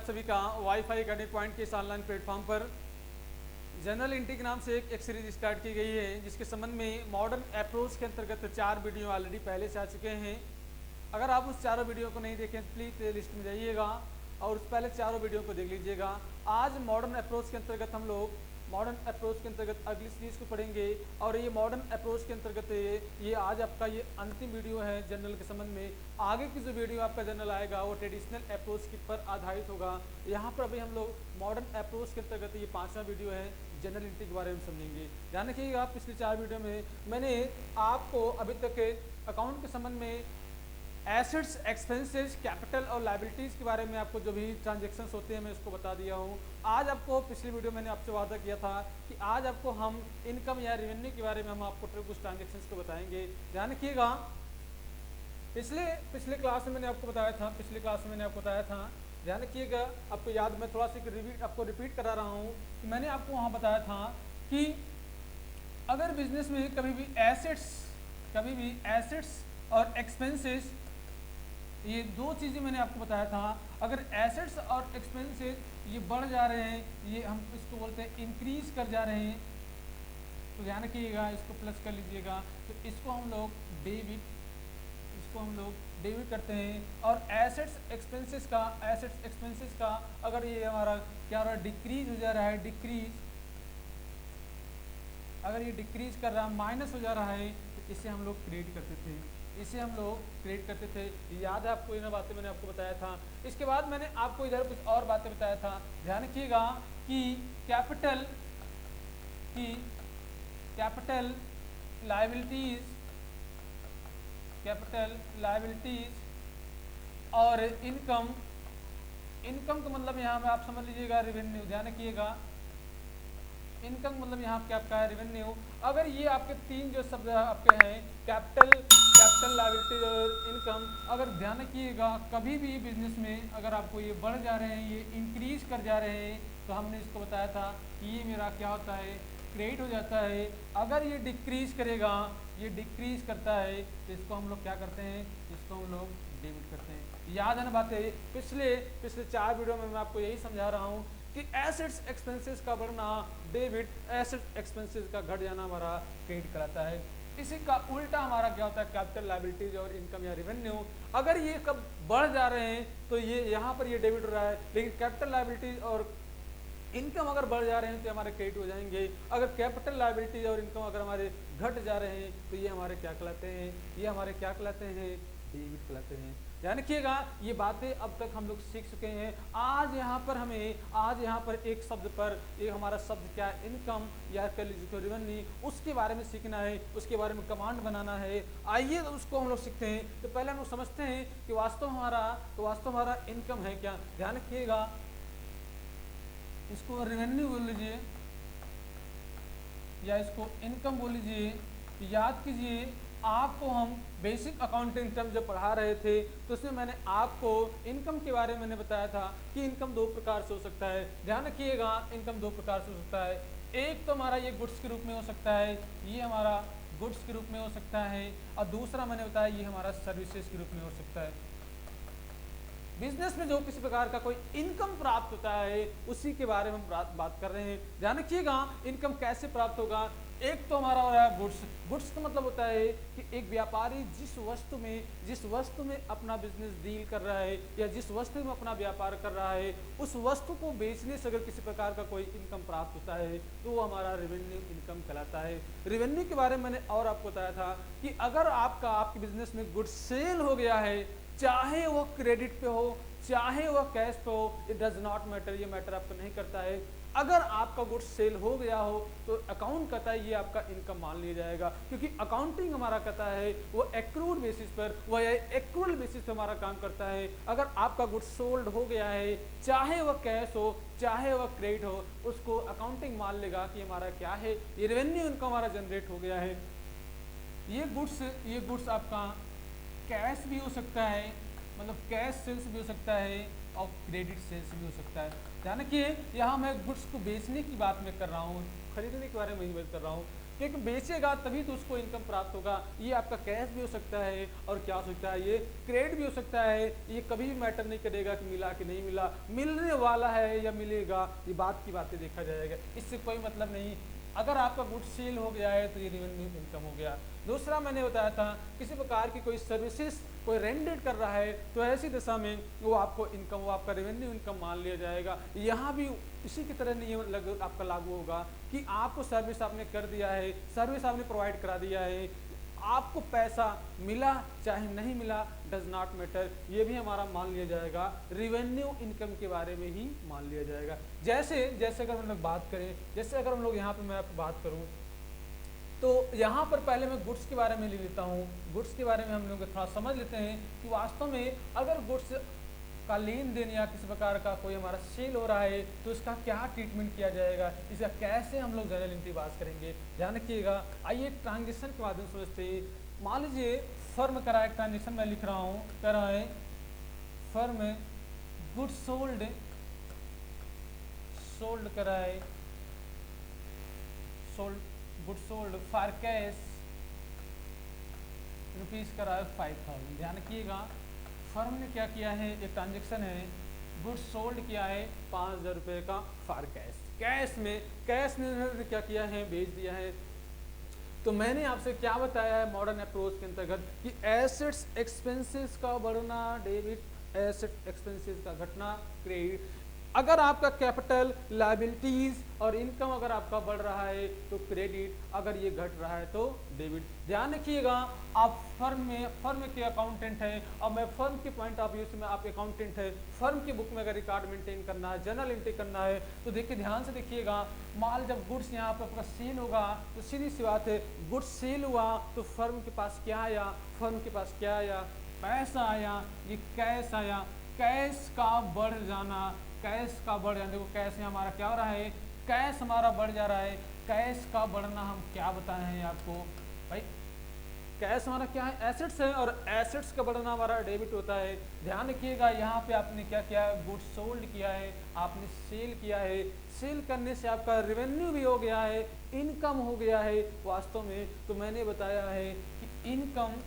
सभी का wifi academy point के इस ऑनलाइन प्लेटफॉर्म पर जनरल एंट्री के नाम से एक सीरीज स्टार्ट की गई है, जिसके संबंध में मॉडर्न अप्रोच के अंतर्गत 4 वीडियो ऑलरेडी पहले से आ चुके हैं। अगर आप उस चारों वीडियो को नहीं देखें तो प्लीज़ प्ले लिस्ट में जाइएगा और उस पहले चारों वीडियो को देख लीजिएगा। आज मॉडर्न अप्रोच के अंतर्गत हम लोग अगली सीरीज को पढ़ेंगे और ये मॉडर्न अप्रोच के अंतर्गत ये आज आपका ये अंतिम वीडियो है जनरल के संबंध में। आगे की जो वीडियो आपका जनरल आएगा वो ट्रेडिशनल अप्रोच की पर आधारित होगा। यहाँ पर अभी हम लोग मॉडर्न अप्रोच के अंतर्गत ये 5वां वीडियो है, जनरल एंट्री के बारे में समझेंगे। ध्यान रखिएगा, पिछले 4 वीडियो में मैंने आपको अभी तक अकाउंट के संबंध में एसेट्स, एक्सपेंसेस, कैपिटल और लायबिलिटीज़ के बारे में आपको जो भी ट्रांजेक्शन्स होते हैं मैं उसको बता दिया हूँ। आज आपको पिछली वीडियो मैंने आपसे वादा किया था कि आज आपको हम इनकम या रेवेन्यू के बारे में हम आपको कुछ ट्रांजेक्शन्स को बताएंगे। ध्यान रखिएगा, पिछले क्लास में मैंने आपको बताया था, ध्यान रखिएगा। आपको याद, मैं थोड़ा सा रिपीट करा रहा हूँ कि मैंने आपको वहाँ बताया था कि अगर बिजनेस में कभी भी एसेट्स और एक्सपेंसेस, ये दो चीज़ें मैंने आपको बताया था, अगर एसेट्स और एक्सपेंसेस ये बढ़ जा रहे हैं, ये हम इसको बोलते हैं इंक्रीज कर जा रहे हैं, तो ध्यान रखिएगा, इसको प्लस कर लीजिएगा। तो इसको हम लोग डेबिट करते हैं। और एसेट्स एक्सपेंसेस का अगर ये हमारा क्या हो रहा है, डिक्रीज हो जा रहा है, अगर ये डिक्रीज कर रहा है, माइनस हो जा रहा है, तो इसे हम लोग क्रिएट करते थे। याद है आपको, इन बातें मैंने आपको बताया था। इसके बाद मैंने आपको इधर कुछ और बातें बताया था। ध्यान रखिएगा कि कैपिटल लायबिलिटीज और इनकम का मतलब यहाँ पे आप समझ लीजिएगा रेवेन्यू। ध्यान रखिएगा, इनकम मतलब यहाँ पे आपका है रेवेन्यू। अगर ये आपके तीन जो शब्द आपके हैं, कैपिटल, लायबिलिटीज और इनकम, अगर ध्यान रखिएगा कभी भी बिजनेस में अगर आपको ये बढ़ जा रहे हैं, ये इंक्रीज कर जा रहे हैं, तो हमने इसको बताया था कि ये मेरा क्या होता है, क्रेडिट हो जाता है। अगर ये डिक्रीज करता है तो इसको हम लोग क्या करते हैं, इसको हम लोग डेबिट करते हैं। याद है ना बातें, पिछले 4 वीडियो में मैं आपको यही समझा रहा हूँ कि एसेट्स एक्सपेंसेस का बढ़ना डेबिट, एसेट्स एक्सपेंसेस का घट जाना हमारा क्रेडिट कराता है। इसी का उल्टा हमारा क्या होता है, कैपिटल लायबिलिटीज और इनकम या रेवेन्यू। अगर ये कब बढ़ जा रहे हैं तो ये यहाँ पर ये डेबिट हो रहा है, लेकिन कैपिटल लायबिलिटीज और इनकम अगर बढ़ जा रहे हैं तो हमारे क्रेडिट हो जाएंगे। अगर कैपिटल लायबिलिटीज और इनकम अगर हमारे घट जा रहे हैं तो ये हमारे क्या कहलाते हैं, डेबिट कहलाते हैं। ध्यान रखिएगा, ये बातें अब तक हम लोग सीख चुके हैं। आज यहाँ पर एक शब्द पर, एक हमारा शब्द क्या है, इनकम या कह लीजिए रेवेन्यू, उसके बारे में सीखना है, उसके बारे में कमांड बनाना है। आइए तो उसको हम लोग सीखते हैं। तो पहले हम लोग समझते हैं कि वास्तव हमारा इनकम है क्या। ध्यान रखिएगा, इसको रेवेन्यू बोल लीजिए या इसको इनकम बोल लीजिए। याद कीजिए, आपको हम बेसिक अकाउंटिंग टर्म जब पढ़ा रहे थे तो उसमें मैंने आपको इनकम के बारे में मैंने बताया था कि इनकम 2 प्रकार से हो सकता है। ध्यान रखिएगा, इनकम 2 प्रकार से हो सकता है। एक तो हमारा ये गुड्स के रूप में हो सकता है, ये हमारा गुड्स के रूप में हो सकता है, और दूसरा मैंने बताया ये हमारा सर्विसेज के रूप में हो सकता है। बिजनेस में जो किसी प्रकार का कोई इनकम प्राप्त होता है उसी के बारे में हम बात कर रहे हैं। ध्यान रखिएगा, इनकम कैसे प्राप्त होगा। एक तो हमारा हो रहा है गुड्स का मतलब होता है कि एक व्यापारी जिस वस्तु में अपना बिजनेस डील कर रहा है या जिस वस्तु में अपना व्यापार कर रहा है, उस वस्तु को बेचने से अगर किसी प्रकार का कोई इनकम प्राप्त होता है तो वो हमारा रेवेन्यू इनकम कहलाता है। रेवेन्यू के बारे में मैंने और आपको बताया था कि अगर आपके बिजनेस में गुड्स सेल हो गया है, चाहे वो क्रेडिट पे हो चाहे वो कैश पे हो, इट डज नॉट मैटर, ये मैटर आपको नहीं करता है। अगर आपका गुड्स सेल हो गया हो तो अकाउंट कहता है ये आपका इनकम मान लिया जाएगा, क्योंकि अकाउंटिंग हमारा कहता है वो एक्रूड बेसिस पर, एक्रूअल बेसिस पर हमारा काम करता है। अगर आपका गुड्स सोल्ड हो गया है, चाहे वह कैश हो चाहे वह क्रेडिट हो, उसको अकाउंटिंग मान लेगा कि हमारा क्या है, ये रेवेन्यू इनकम हमारा जनरेट हो गया है। ये गुड्स आपका कैश भी हो सकता है, मतलब कैश सेल्स भी हो सकता है और क्रेडिट सेल्स भी हो सकता है। ध्यान रखिए, यहाँ मैं गुड्स को बेचने की बात मैं कर रहा हूँ, खरीदने के बारे में ही बात कर रहा हूँ, क्योंकि बेचेगा तभी तो उसको इनकम प्राप्त होगा। ये आपका कैश भी हो सकता है और क्या हो सकता है, ये क्रेडिट भी हो सकता है। ये कभी भी मैटर नहीं करेगा कि मिला कि नहीं मिला, मिलने वाला है या मिलेगा, ये बात की बातें देखा जाएगा, इससे कोई मतलब नहीं। अगर आपका गुड सेल हो गया है तो ये रेवेन्यू इनकम हो गया। दूसरा मैंने बताया था किसी प्रकार की कोई सर्विसेज कोई रेंडेड कर रहा है तो ऐसी दशा में वो आपको इनकम, वो आपका रेवेन्यू इनकम मान लिया जाएगा। यहाँ भी इसी की तरह नियम आपका लागू होगा कि आपको सर्विस आपने कर दिया है, सर्विस आपने प्रोवाइड करा दिया है, आपको पैसा मिला चाहे नहीं मिला डज नॉट मैटर, ये भी हमारा मान लिया जाएगा, रिवेन्यू इनकम के बारे में ही मान लिया जाएगा। जैसे अगर हम लोग बात करें, जैसे अगर हम लोग यहाँ पे मैं बात करूँ तो यहाँ पर पहले मैं गुड्स के बारे में ले लेता हूँ। गुड्स के बारे में हम लोग थोड़ा समझ लेते हैं कि वास्तव में अगर गुड्स का लेन देन या किसी प्रकार का कोई हमारा सेल हो रहा है तो इसका क्या ट्रीटमेंट किया जाएगा, इसका कैसे हम लोग जनरल एंट्री पास करेंगे, ध्यान रखिएगा। आइए ट्रांजेक्शन के माध्यम से समझते हैं। मान लीजिए फर्म करा एक ट्रांजेक्शन मैं लिख रहा हूँ, करा है फर्म गुड्स सोल्ड करा है, good sold for cash rupees करा है 5000। ध्यान रखिएगा फर्म ने क्या किया है, एक ट्रांजेक्शन है, गुड सोल्ड किया है 5000 रुपये का फॉर कैश, कैश में उन्होंने क्या किया है, बेच दिया है। तो मैंने आपसे क्या बताया है मॉडर्न अप्रोच के अंतर्गत कि एसेट्स एक्सपेंसेस का बढ़ना डेबिट, एसेट एक्सपेंसेस का घटना क्रेडिट। अगर आपका कैपिटल, लायबिलिटीज और इनकम अगर आपका बढ़ रहा है तो क्रेडिट, अगर ये घट रहा है तो डेबिट। ध्यान रखिएगा आप फर्म के अकाउंटेंट हैं और मैं फर्म के पॉइंट ऑफ व्यू से मैं आप अकाउंटेंट है, फर्म के बुक में अगर रिकॉर्ड मेंटेन करना है, जर्नल एंट्री करना है तो देखिए ध्यान से देखिएगा, माल जब गुड्स यहाँ पर आपका सेल होगा तो सीधी सी बात है, गुड्स सेल हुआ तो फर्म के पास क्या आया, फर्म के पास क्या आया, पैसा आया, ये कैश आया, कैश का बढ़ जाना, कैश का बढ़ जाना। देखो कैश में हमारा क्या हो रहा है, कैश हमारा बढ़ जा रहा है, कैश का बढ़ना हम क्या बताए हैं आपको भाई, कैश हमारा क्या है, एसेट्स है और एसेट्स का बढ़ना हमारा डेबिट होता है। ध्यान रखिएगा यहाँ पे आपने क्या किया है, गुड्स सोल्ड किया है, आपने सेल किया है, सेल करने से आपका रेवेन्यू भी हो गया है, इनकम हो गया है वास्तव में। तो मैंने बताया है कि इनकम,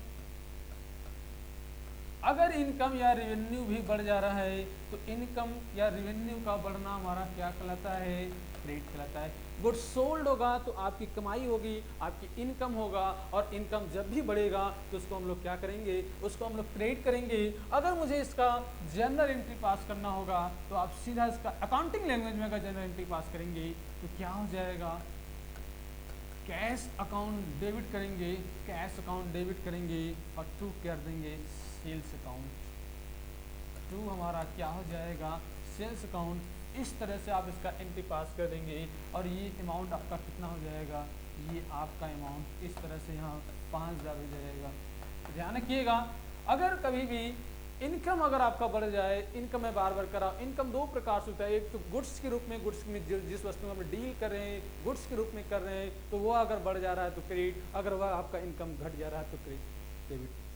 अगर इनकम या रेवेन्यू भी बढ़ जा रहा है तो इनकम या रेवेन्यू का बढ़ना हमारा क्या कहलाता है, क्रेडिट कहलाता है। गुड्स सोल्ड होगा तो आपकी कमाई होगी, आपकी इनकम होगा, और इनकम जब भी बढ़ेगा तो उसको हम लोग क्या करेंगे, उसको हम लोग क्रेडिट करेंगे। अगर मुझे इसका जनरल एंट्री पास करना होगा तो आप सीधा इसका अकाउंटिंग लैंग्वेज में अगर जनरल एंट्री पास करेंगे तो क्या हो जाएगा, कैश अकाउंट डेबिट करेंगे, कैश अकाउंट डेबिट करेंगे और टू कर देंगे सेल्स अकाउंट, टू हमारा क्या हो जाएगा, सेल्स अकाउंट। इस तरह से आप इसका एंट्री पास कर देंगे और ये अमाउंट आपका कितना हो जाएगा, ये आपका अमाउंट इस तरह से यहाँ 5000 हो जाएगा। ध्यान रखिएगा अगर कभी भी इनकम अगर आपका बढ़ जाए, इनकम में बार बार करा, इनकम दो प्रकार से होता है, एक तो गुड्स के रूप में, गुड्स में जिस वस्तु में हम डील कर रहे हैं गुड्स के रूप में कर रहे हैं तो वो अगर बढ़ जा रहा है तो क्रेडिट, अगर वह आपका इनकम घट जा रहा है तो डेबिट।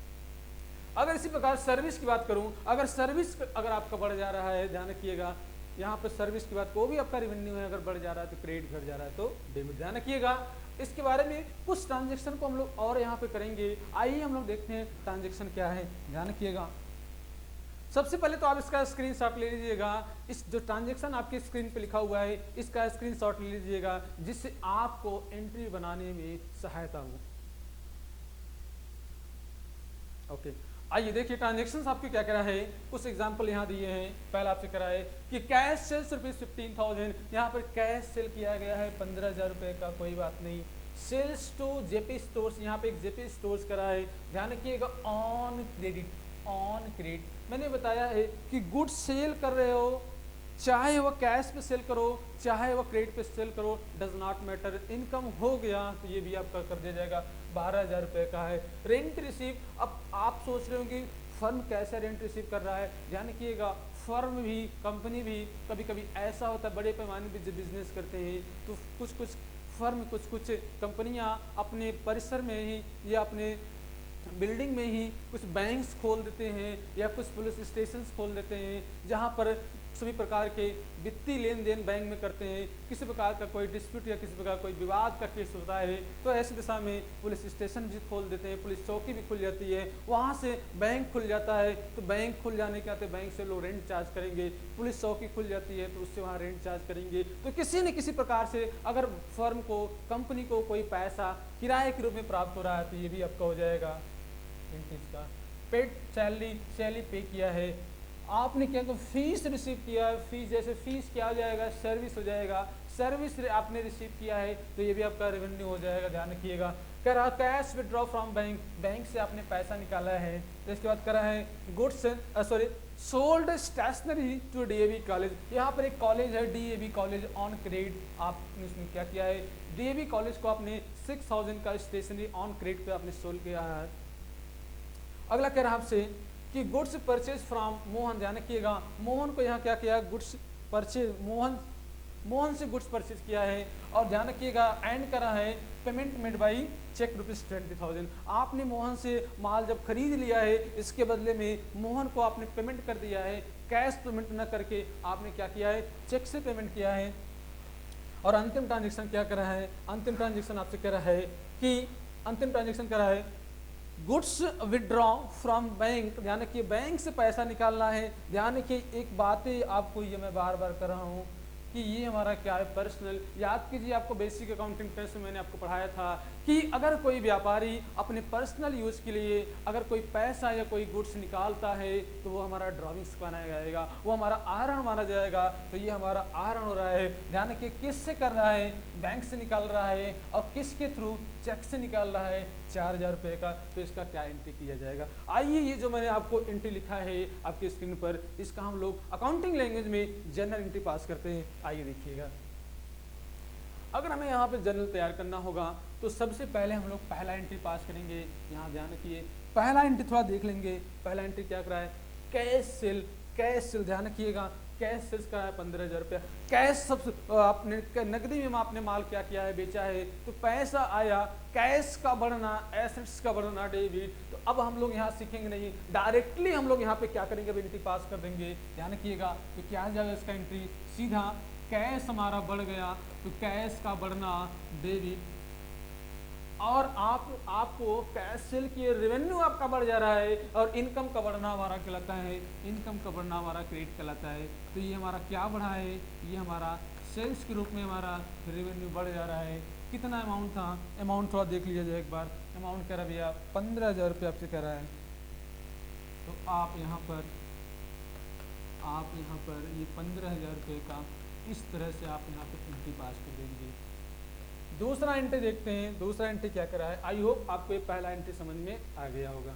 अगर इसी प्रकार सर्विस की बात करूं, अगर सर्विस अगर आपका बढ़ जा रहा है, ध्यान रखिएगा यहाँ पर सर्विस की बात, को भी आपका रेवेन्यू है अगर बढ़ जा रहा है तो क्रेडिट, घट जा रहा है तो डेबिट। ध्यान रखिएगा इसके बारे में कुछ ट्रांजेक्शन को हम लोग और यहाँ पे करेंगे। आइए हम लोग देखते हैं ट्रांजेक्शन क्या है। ध्यान रखिएगा सबसे पहले तो आप इसका स्क्रीनशॉट ले लीजिएगा, इस जो ट्रांजेक्शन आपके स्क्रीन पे लिखा हुआ है इसका स्क्रीनशॉट ले लीजिएगा जिससे आपको एंट्री बनाने में सहायता हो। ओके आइए देखिए ट्रांजेक्शन्स आपके क्या करा है, कुछ एग्जांपल यहाँ दिए हैं। पहला आपसे करा है कि कैश सेल्स रुपीज 15,000, यहाँ पर कैश सेल किया गया है 15,000 रुपये का, कोई बात नहीं। सेल्स टू जेपी स्टोर्स, यहाँ पे एक जेपी स्टोर्स करा है, ध्यान रखिएगा ऑन क्रेडिट, ऑन क्रेडिट। मैंने बताया है कि गुड्स सेल कर रहे हो, चाहे वह कैश पे सेल करो चाहे वह क्रेडिट पे सेल करो, डज नॉट मैटर, इनकम हो गया तो ये भी आपका कर दिया जाएगा। 12,000 रुपये का है। रेंट रिसीव, अब आप सोच रहे होंगे फर्म कैसे रेंट रिसीव कर रहा है, ध्यान रखिएगा फर्म भी, कंपनी भी, कभी कभी ऐसा होता है बड़े पैमाने पर जो बिजनेस करते हैं तो कुछ फर्म, कुछ कंपनियां अपने परिसर में ही या अपने बिल्डिंग में ही कुछ बैंक्स खोल देते हैं या कुछ पुलिस स्टेशंस खोल देते हैं जहां पर सभी प्रकार के वित्तीय लेन देन बैंक में करते हैं। किसी प्रकार का कोई डिस्प्यूट या किसी प्रकार कोई विवाद का केस होता है तो ऐसी दिशा में पुलिस स्टेशन भी खोल देते हैं, पुलिस चौकी भी खुल जाती है, वहाँ से बैंक खुल जाता है। तो बैंक खुल जाने के आते बैंक से लोग रेंट चार्ज करेंगे, पुलिस चौकी खुल जाती है तो उससे वहाँ रेंट चार्ज करेंगे। तो किसी न किसी प्रकार से अगर फर्म को, कंपनी को कोई पैसा किराए के रूप में प्राप्त हो रहा है तो ये भी आपका हो जाएगा का पेड सैलरी पे किया है। आपने क्या तो फीस रिसीव किया है, फीस जैसे फीस क्या हो जाएगा, सर्विस हो जाएगा, सर्विस आपने रिसीव किया है तो ये भी आपका रेवेन्यू हो जाएगा। ध्यान रखिएगा। कह रहा cash withdraw from bank, bank से आपने पैसा निकाला है। तो इसके बाद कह रहा है goods sold stationery to DAV college. यहाँ पर एक कॉलेज है डीएवी कॉलेज ऑन क्रेडिट, आपने इसमें क्या किया है, डीएवी कॉलेज को आपने 6000 का स्टेशनरी ऑन क्रेडिट पे आपने सोल्ड किया है। अगला कह रहा आपसे कि गुड्स परचेज फ्रॉम मोहन। ध्यान रखिएगा, मोहन को यहाँ क्या किया, गुड्स परचेज, मोहन से गुड्स परचेज किया है। और ध्यान रखिएगा एंड करा है पेमेंट मेड बाई चेक ₹20,000। आपने मोहन से माल जब खरीद लिया है, इसके बदले में मोहन को आपने पेमेंट कर दिया है, कैश पेमेंट न करके आपने क्या किया है, चेक से पेमेंट किया है। और अंतिम ट्रांजेक्शन क्या करा है, अंतिम ट्रांजेक्शन आपसे कह रहा है कि अंतिम ट्रांजेक्शन करा है गुड्स विड्रॉ फ्रॉम बैंक। ध्यान रखिए बैंक से पैसा निकालना है। ध्यान रखिए एक बात आपको ये मैं बार बार कर रहा हूँ कि ये हमारा क्या है, पर्सनल। याद कीजिए आपको बेसिक अकाउंटिंग टेस्ट में मैंने आपको पढ़ाया था कि अगर कोई व्यापारी अपने पर्सनल यूज़ के लिए अगर कोई पैसा या कोई गुड्स निकालता है तो वो हमारा ड्रॉइंग्स बनाया जाएगा, वो हमारा आहरण माना जाएगा। तो ये हमारा आहरण हो रहा है। ध्यान रखिए किससे कर रहा है, बैंक से निकाल रहा है और किसके थ्रू, चेक से निकाल रहा है 4000 रुपये का। तो इसका क्या एंट्री किया जाएगा। आइए ये जो मैंने आपको एंट्री लिखा है आपकी स्क्रीन पर, इसका हम लोग अकाउंटिंग लैंग्वेज में जनरल एंट्री पास करते हैं। आइए देखिएगा, अगर हमें यहाँ पे जनरल तैयार करना होगा तो सबसे पहले हम लोग पहला एंट्री पास करेंगे। यहाँ ध्यान रखिए पहला एंट्री थोड़ा देख लेंगे। पहला एंट्री क्या करा है, कैश सेल। कैश सेल ध्यान रखिएगा, कैश सेल्स का है 15,000 रुपया। कैश सब आपने नकदी में आपने माल क्या किया है, बेचा है, तो पैसा आया। कैश का बढ़ना, एसेट्स का बढ़ना, डेबिट। तो अब हम लोग यहाँ सीखेंगे नहीं, डायरेक्टली हम लोग यहाँ पे क्या करेंगे, एंट्री पास कर देंगे। ध्यान रखिएगा तो क्या आ जाएगा इसका एंट्री, सीधा कैश हमारा बढ़ गया तो कैश का बढ़ना डेबिट। और आपको कैश सेल की रेवेन्यू आपका बढ़ जा रहा है और इनकम का बढ़ना हमारा कहलाता है, इनकम का बढ़ना हमारा क्रेडिट कहलाता है। तो ये हमारा क्या बढ़ा है, ये हमारा सेल्स के रूप में हमारा रेवेन्यू बढ़ जा रहा है। कितना अमाउंट था, अमाउंट थोड़ा देख लीजिए एक बार। अमाउंट कह रहा भैया 15,000 रुपये आपसे कह रहा है। तो आप यहाँ पर ये 15,000 रुपये का इस तरह से आप यहाँ पे एंट्री पास कर देंगे। दूसरा एंट्री देखते हैं, दूसरा एंट्री क्या करा है। आई होप आपको ये पहला एंट्री समझ में आ गया होगा।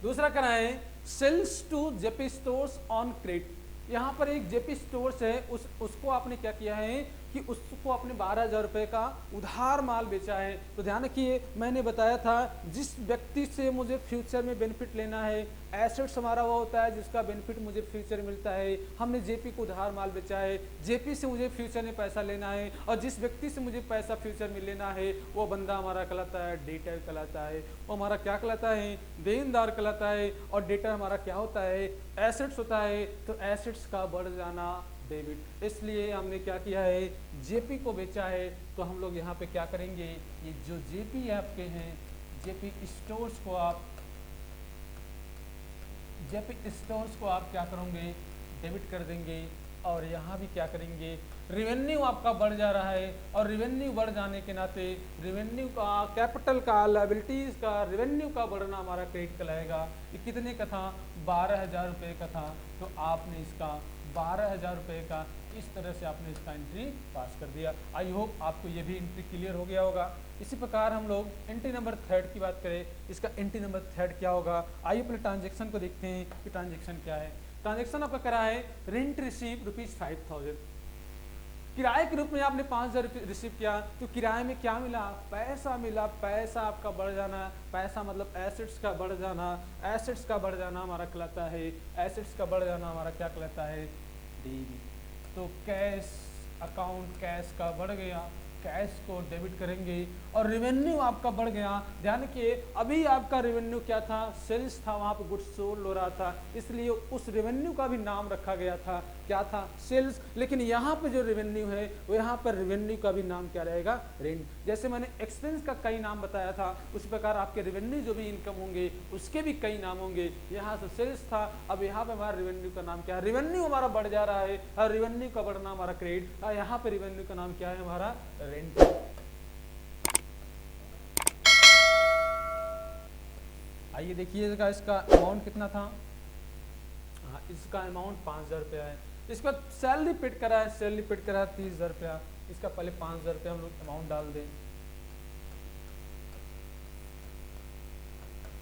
दूसरा करा है sales to JP stores on credit. यहाँ पर एक जेपी स्टोर्स है, उसको आपने क्या किया है कि उसको आपने 12,000 रुपये का उधार माल बेचा है। तो ध्यान रखिए मैंने बताया था जिस व्यक्ति से मुझे फ्यूचर में बेनिफिट लेना है, एसेट्स हमारा वो होता है जिसका बेनिफिट मुझे फ्यूचर मिलता है। हमने जेपी को उधार माल बेचा है, जेपी से मुझे फ्यूचर में पैसा लेना है और जिस व्यक्ति से मुझे पैसा फ्यूचर में लेना है वो बंदा हमारा कहलाता है डेटर कहलाता है। वो हमारा क्या कहलाता है, देनदार कहलाता है। और डेटर हमारा क्या होता है, एसेट्स होता है। तो एसेट्स का बढ़ जाना डेबिट। इसलिए हमने क्या किया है, जेपी को बेचा है। तो हम लोग यहाँ पे क्या करेंगे, ये जो जेपी आपके हैं, जेपी स्टोर्स को आप क्या करोगे, डेबिट कर देंगे। और यहाँ भी क्या करेंगे, रेवेन्यू आपका बढ़ जा रहा है और रेवेन्यू बढ़ जाने के नाते रेवेन्यू का, कैपिटल का, लायबिलिटीज़ का, रेवेन्यू का बढ़ना हमारा क्रेडिट कहलाएगा। ये कितने का था, 12,000 रुपये का था। तो आपने इसका 12,000 रुपये का इस तरह से आपने इसका एंट्री पास कर दिया। आई होप आपको ये भी एंट्री क्लियर हो गया होगा। इसी प्रकार हम लोग एंट्री नंबर 3 की बात करें, इसका एंट्री नंबर 3 क्या होगा। आइए अपने ट्रांजेक्शन को देखते हैं कि ट्रांजेक्शन क्या है। ट्रांजेक्शन आपका करा है रेंट रिसीव ₹5,000। किराए के रूप में आपने 5,000 रुपये रिसीव किया। तो किराए में क्या मिला, पैसा मिला। पैसा आपका बढ़ जाना, पैसा मतलब एसेट्स का बढ़ जाना। एसेट्स का बढ़ जाना हमारा कहलाता है, एसेट्स का बढ़ जाना हमारा क्या कहलाता है, डेबिट। तो कैश अकाउंट कैश का बढ़ गया, कैश को डेबिट करेंगे और रेवेन्यू आपका बढ़ गया। ध्यान रखिए अभी आपका रेवेन्यू क्या था, सेल्स था, वहां पे गुड्स सोल्ड हो रहा था, इसलिए उस रेवेन्यू का भी नाम रखा गया था, क्या था, सेल्स। लेकिन यहाँ पे जो रेवेन्यू है वो यहाँ पर रेवेन्यू का भी नाम क्या रहेगा, रेंट। जैसे मैंने एक्सपेंस का कई नाम बताया था, उस प्रकार आपके रेवेन्यू जो भी इनकम होंगे उसके भी कई नाम होंगे। यहाँ से सेल्स था, अब यहाँ पे हमारा रेवेन्यू का नाम क्या है, रेवेन्यू हमारा बढ़ जा रहा है और रेवेन्यू का बढ़ना हमारा क्रेडिट, और यहाँ पे रेवेन्यू का नाम क्या है हमारा, रेंट। आइए देखिएगा इसका अमाउंट कितना था। हाँ, इसका अमाउंट 5,000 रुपया है। इसका सैलरी पेड करा है, सैलरी पेड करा है 30,000 रुपया। इसका पहले 5,000 रुपया हम लोग अमाउंट डाल दें,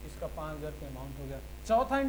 इसका 5,000 रुपये अमाउंट हो गया। चौथा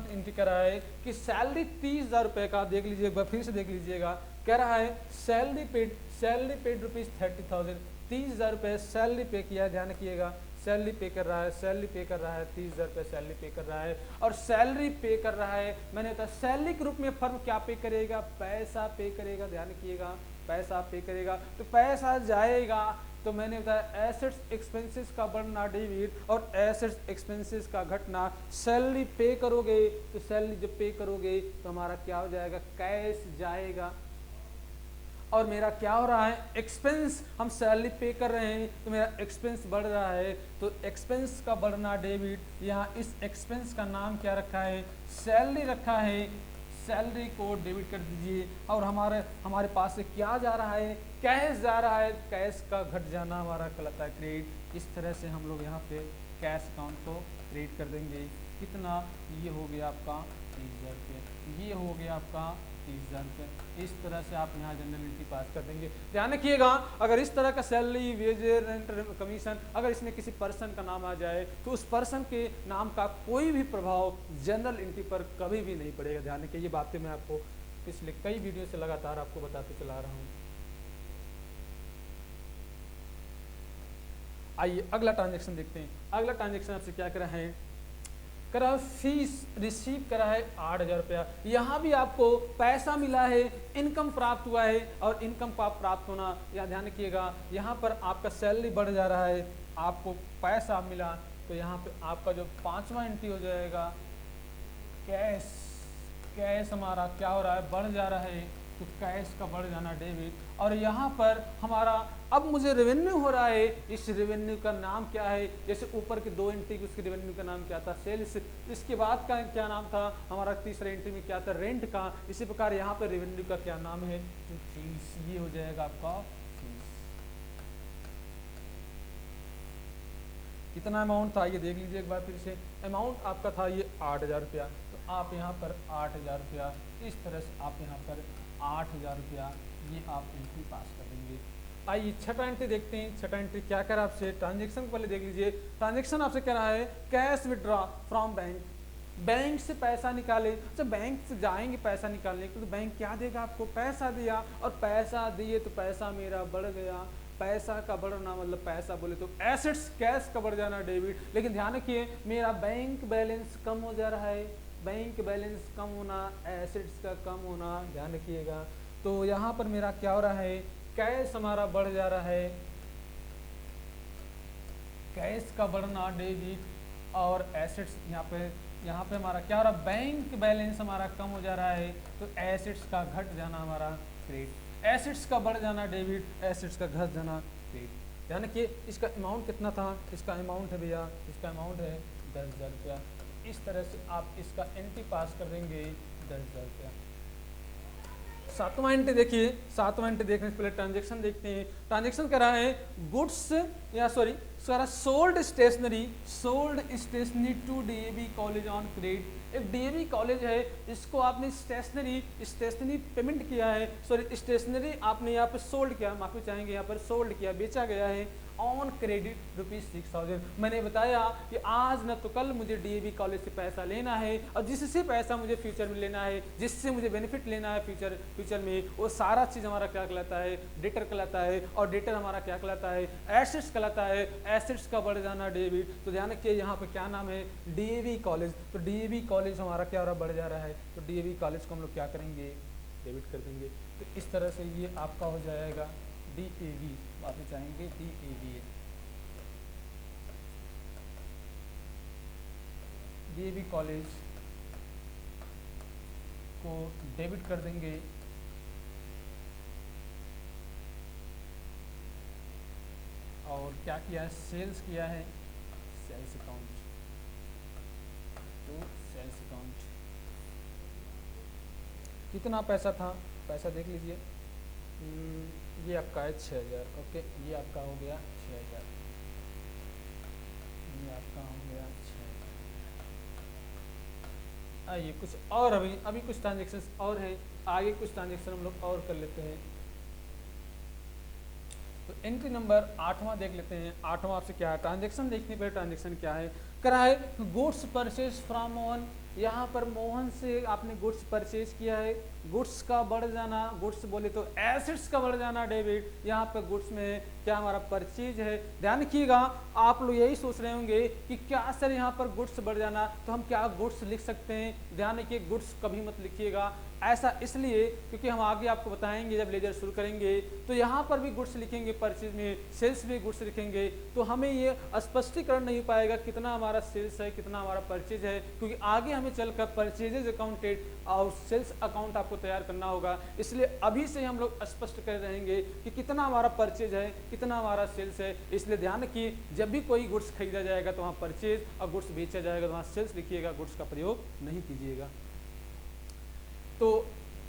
एंट्री करा है कि सैलरी 30,000 रुपये का, देख लीजिए एक बार फिर से देख लीजिएगा, कह रहा है सैलरी पेड रुपीज 30,000, 30,000 रुपये सैलरी पे किया, ध्यान रखिएगा सैलरी पे कर रहा है, सैलरी पे कर रहा है, 30,000 रुपये सैलरी पे कर रहा है। और सैलरी पे कर रहा है, मैंने बताया सैलरी के रूप में फर्म क्या पे करेगा, पैसा पे करेगा, ध्यान रखिएगा पैसा पे करेगा। तो पैसा जाएगा तो मैंने बताया एसेट्स एक्सपेंसेस का बढ़ना डेबिट और एसेट्स एक्सपेंसेस का घटना। सैलरी पे करोगे तो सैलरी जब पे करोगे तो हमारा क्या हो जाएगा, कैश जाएगा। और मेरा क्या हो रहा है, एक्सपेंस, हम सैलरी पे कर रहे हैं तो मेरा एक्सपेंस बढ़ रहा है, तो एक्सपेंस का बढ़ना डेबिट। यहाँ इस एक्सपेंस का नाम क्या रखा है, सैलरी रखा है, सैलरी को डेबिट कर दीजिए। और हमारे पास से क्या जा रहा है, कैश जा रहा है, कैश का घट जाना हमारा कहलाता है क्रेडिट। इस तरह से हम लोग यहाँ पे कैश अकाउंट को क्रिएट कर देंगे। कितना, ये हो गया आपका 30,000 रुपये, ये हो गया आपका 30,000 रुपये। इस तरह से आप यहाँ जनरल एंट्री पास कर देंगे। ध्यान रखिएगा अगर इस तरह का सैलरी, वेजेस, रेंट, कमीशन, अगर इसमें किसी पर्सन का नाम आ जाए तो उस पर्सन के नाम का कोई भी प्रभाव जनरल एंट्री पर कभी भी नहीं पड़ेगा। ध्यान रखिए, ये बातें मैं आपको पिछले कई वीडियो से लगातार आपको बताते चला रहा हूँ। आइए अगला ट्रांजेक्शन देखते हैं। अगला ट्रांजेक्शन आपसे क्या करा है, करा फीस रिसीव करा है 8,000 रुपया। यहाँ भी आपको पैसा मिला है, इनकम प्राप्त हुआ है, और इनकम प्राप्त होना, या ध्यान रखिएगा यहाँ पर आपका सैलरी बढ़ जा रहा है, आपको पैसा मिला, तो यहाँ पे आपका जो 5वां एंट्री हो जाएगा कैश। कैश हमारा क्या हो रहा है, बढ़ जा रहा है, तो कैश का बढ़ जाना डेबिट। और यहाँ पर हमारा अब मुझे रेवेन्यू हो रहा है, इस रेवेन्यू का नाम क्या है, जैसे ऊपर के 2 एंट्री की उसके रेवेन्यू का नाम क्या था, सेल्स। इसके बाद का क्या नाम था हमारा, तीसरे एंट्री में क्या था, रेंट का। इसी प्रकार यहाँ पर रेवेन्यू का क्या नाम है, तो फीस, ये हो जाएगा आपका फीस। कितना अमाउंट था ये देख लीजिए एक बार फिर से, अमाउंट आपका था ये 8,000 रुपया, तो आप यहाँ पर 8,000 रुपया, इस तरह से आप यहाँ पर 8,000 रुपया ये आप एंट्री पास कर देंगे। आइए छठा एंट्री देखते हैं। छठा एंट्री क्या कह रहा है आपसे, ट्रांजेक्शन को पहले देख लीजिए। ट्रांजेक्शन आपसे कह रहा है cash withdraw from bank, bank से पैसा निकाले। अच्छा, बैंक से जाएंगे पैसा निकालने के तो बैंक क्या देगा आपको, पैसा दिया, और पैसा दिए तो पैसा मेरा बढ़ गया। पैसा का बढ़ना मतलब पैसा बोले तो एसेट्स, कैश का बढ़ जाना डेबिट। लेकिन ध्यान रखिए मेरा बैंक बैलेंस कम हो जा रहा है, बैंक बैलेंस कम होना, एसेट्स का कम होना, ध्यान रखिएगा। तो यहाँ पर मेरा क्या हो रहा है, कैश हमारा बढ़ जा रहा है, कैश का बढ़ना डेबिट, और एसेट्स यहाँ पे हमारा क्या हो रहा है, बैंक बैलेंस हमारा कम हो जा रहा है, तो एसेट्स का घट जाना हमारा क्रेडिट। एसेट्स का बढ़ जाना डेबिट, एसेट्स का घट जाना क्रेडिट। ध्यान रखिए इसका अमाउंट कितना था, इसका अमाउंट है भैया, इसका अमाउंट है 10,000 रुपया। इस तरह से आप इसका एंट्री पास कर देंगे 10,000 रुपया। 7वां एंट्री देखिए, 7वां एंट्री देखने से पहले ट्रांजेक्शन देखते हैं। ट्रांजेक्शन कर रहा है गुड्स, या sorry sold stationery to DAV college on credit. एक डीएवी कॉलेज है, इसको आपने स्टेशनरी पेमेंट किया है, सॉरी स्टेशनरी आपने यहाँ पे सोल्ड किया, माफी चाहेंगे, यहाँ पर सोल्ड किया, बेचा गया है ऑन क्रेडिट ₹6,000। मैंने बताया कि आज न तो कल मुझे डीएवी कॉलेज से पैसा लेना है, और जिससे पैसा मुझे फ्यूचर में लेना है, जिससे मुझे बेनिफिट लेना है फ्यूचर में, वो सारा चीज़ हमारा क्या कहलाता है, डेटर कहलाता है। और डेटर हमारा क्या कहलाता है, एसेट्स कहलाता है। एसेट्स का बढ़ जाना डेबिट। तो ध्यान रखिए यहाँ पे क्या नाम है, डीएवी कॉलेज। तो डीएवी कॉलेज हमारा क्या हो रहा है, बढ़ जा रहा है, तो डीएवी कॉलेज को हम लोग क्या करेंगे, डेबिट कर देंगे। तो इस तरह से ये आपका हो जाएगा DAV वापस जाएंगे, DAV कॉलेज को डेबिट कर देंगे और क्या किया है, सेल्स किया है, सेल्स अकाउंट तो सेल्स अकाउंट कितना पैसा था, पैसा देख लीजिए, ये आपका है 6000, ओके, ये आपका हो गया 6000, ये आपका हो गया 6000। आइए कुछ और अभी कुछ ट्रांजेक्शन्स और है, आगे कुछ ट्रांजेक्शन हम लोग और कर लेते हैं। तो एंट्री नंबर 8वां देख लेते हैं। 8वां आपसे क्या है, ट्रांजेक्शन देखने पर ट्रांजेक्शन क्या है, करा है गुड्स परचेज फ्रॉम मोहन। यहाँ पर मोहन से आपने गुड्स परचेज किया है, गुड्स का बढ़ जाना, गुड्स बोले तो एसेट्स का बढ़ जाना डेबिट, यहाँ पर गुड्स में क्या हमारा परचेज है। ध्यान रखिएगा, आप लोग यही सोच रहे होंगे कि क्या सर यहाँ पर गुड्स बढ़ जाना, तो हम क्या गुड्स लिख सकते हैं। ध्यान रखिए, गुड्स कभी मत लिखिएगा, ऐसा इसलिए क्योंकि हम आगे आपको बताएंगे जब लेजर शुरू करेंगे तो यहाँ पर भी गुड्स लिखेंगे, परचेज में सेल्स भी गुड्स लिखेंगे, तो हमें ये स्पष्टीकरण नहीं पाएगा कितना हमारा सेल्स है कितना हमारा परचेज है, क्योंकि आगे हमें चलकर परचेजेज अकाउंटेड और सेल्स अकाउंट आपको तैयार करना होगा। इसलिए अभी से हम लोग स्पष्ट कर रहेंगे कि कितना हमारा परचेज है कितना हमारा सेल्स है। इसलिए ध्यान रखिए, जब भी कोई गुड्स खरीदा जाएगा तो वहाँ परचेज और गुड्स बेचा जाएगा तो वहाँ सेल्स लिखिएगा, गुड्स का प्रयोग नहीं कीजिएगा। तो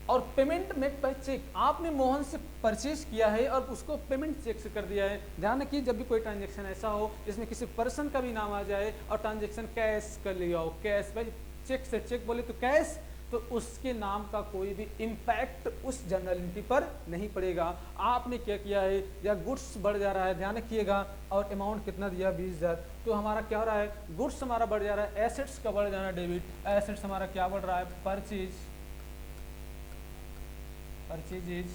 और पेमेंट मेड बाय चेक, आपने मोहन से परचेज किया है और उसको पेमेंट चेक से कर दिया है। ध्यान रखिए, जब भी कोई ट्रांजैक्शन ऐसा हो जिसमें किसी पर्सन का भी नाम आ जाए और ट्रांजैक्शन कैश कर लिया हो, कैश भाई चेक से, चेक बोले तो कैश, तो उसके नाम का कोई भी इम्पैक्ट उस जर्नल एंट्री पर नहीं पड़ेगा। आपने क्या किया है, या गुड्स बढ़ जा रहा है, ध्यान रखिएगा, और अमाउंट कितना दिया 20000, तो हमारा क्या हो रहा है, गुड्स हमारा बढ़ जा रहा है, एसेट्स का बढ़ जाना डेबिट, एसेट्स हमारा क्या बढ़ रहा है, परचेजेज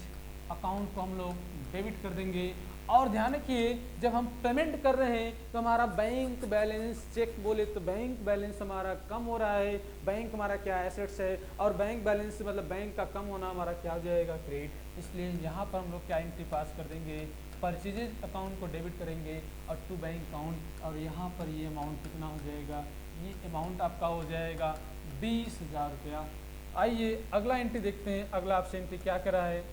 अकाउंट को हम लोग डेबिट कर देंगे। और ध्यान रखिए, जब हम पेमेंट कर रहे हैं तो हमारा बैंक बैलेंस, चेक बोले तो बैंक बैलेंस हमारा कम हो रहा है, बैंक हमारा क्या एसेट्स है, और बैंक बैलेंस से मतलब बैंक का कम होना हमारा क्या हो जाएगा, क्रेडिट। इसलिए यहाँ पर हम लोग क्या एंट्री पास कर देंगे, परचेजेज अकाउंट को डेबिट करेंगे और टू बैंक अकाउंट, और यहाँ पर ये अमाउंट कितना हो जाएगा, ये अमाउंट आपका हो जाएगा 20000 रुपया। आइए अगला एंट्री देखते हैं, अगला आपसे एंट्री क्या करा है,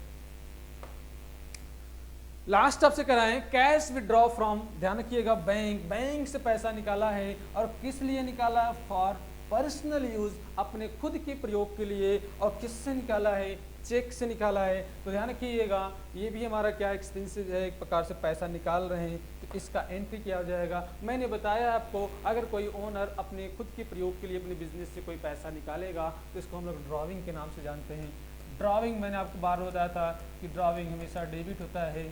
लास्ट आपसे कराएं कैश विड्रॉ फ्रॉम, ध्यान रखिएगा, बैंक से पैसा निकाला है, और किस लिए निकाला है, फॉर पर्सनल यूज, अपने खुद के प्रयोग के लिए, और किससे निकाला है, चेक से निकाला है। तो ध्यान रखिएगा, ये भी हमारा क्या एक्सपेंसेस है, एक प्रकार से पैसा निकाल रहे हैं, तो इसका एंट्री क्या हो जाएगा। मैंने बताया आपको, अगर कोई ओनर अपने खुद के प्रयोग के लिए अपने बिजनेस से कोई पैसा निकालेगा तो इसको हम लोग ड्रॉविंग के नाम से जानते हैं। ड्रॉविंग मैंने आपको बार बताया था कि ड्रॉविंग हमेशा डेबिट होता है,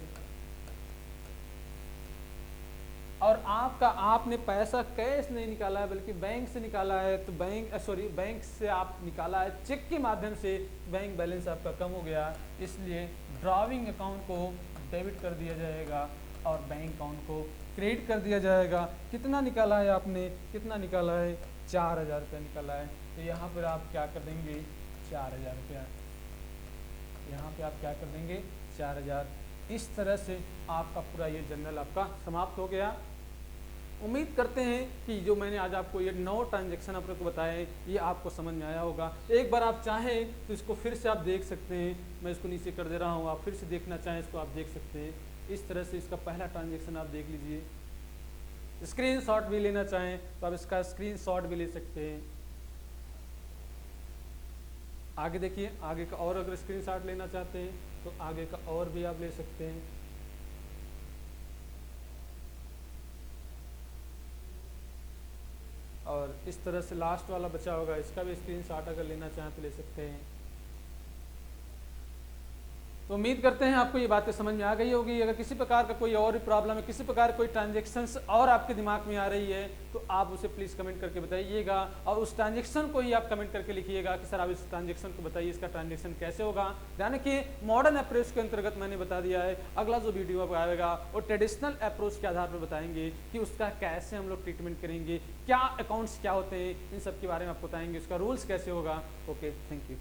और आपने पैसा कैश नहीं निकाला है बल्कि बैंक से निकाला है, तो बैंक से आप निकाला है चेक के माध्यम से, बैंक बैलेंस आपका कम हो गया, इसलिए ड्रॉविंग अकाउंट को डेबिट कर दिया जाएगा और बैंक अकाउंट को क्रेडिट कर दिया जाएगा। कितना निकाला है आपने, कितना निकाला है, 4000 रुपया निकाला है, तो यहाँ पर आप क्या कर देंगे, 4000 रुपया, यहाँ पे आप क्या कर देंगे, 4000। इस तरह से आपका पूरा ये जर्नल आपका समाप्त हो गया। उम्मीद करते हैं कि जो मैंने आज आपको ये 9 ट्रांजैक्शन आप लोग को बताए ये आपको समझ में आया होगा। एक बार आप चाहें तो इसको फिर से आप देख सकते हैं, मैं इसको नीचे कर दे रहा हूँ, आप फिर से देखना चाहें इसको आप देख सकते हैं। इस तरह से इसका पहला ट्रांजैक्शन आप देख लीजिए, स्क्रीनशॉट भी लेना चाहें तो आप इसका स्क्रीनशॉट भी ले सकते हैं। आगे देखिए, आगे का और अगर स्क्रीनशॉट लेना चाहते हैं तो आगे का और भी आप ले सकते हैं। और इस तरह से लास्ट वाला बचा होगा, इसका भी स्क्रीनशॉट अगर लेना चाहें तो ले सकते हैं। तो उम्मीद करते हैं आपको ये बातें समझ में आ गई होगी। अगर किसी प्रकार का कोई और भी प्रॉब्लम है, किसी प्रकार कोई ट्रांजेक्शन्स और आपके दिमाग में आ रही है तो आप उसे प्लीज़ कमेंट करके बताइएगा, और उस ट्रांजेक्शन को ही आप कमेंट करके लिखिएगा कि सर आप इस ट्रांजेक्शन को बताइए, इसका ट्रांजेक्शन कैसे होगा। ध्यान रखिए, मॉडर्न अप्रोच के अंतर्गत मैंने बता दिया है, अगला जो वीडियो अब आएगा वो ट्रेडिशनल अप्रोच के आधार पर बताएंगे कि उसका कैसे हम लोग ट्रीटमेंट करेंगे, क्या अकाउंट्स क्या होते हैं, इन सब के बारे में आपको बताएंगे, उसका रूल्स कैसे होगा। Okay, thank you.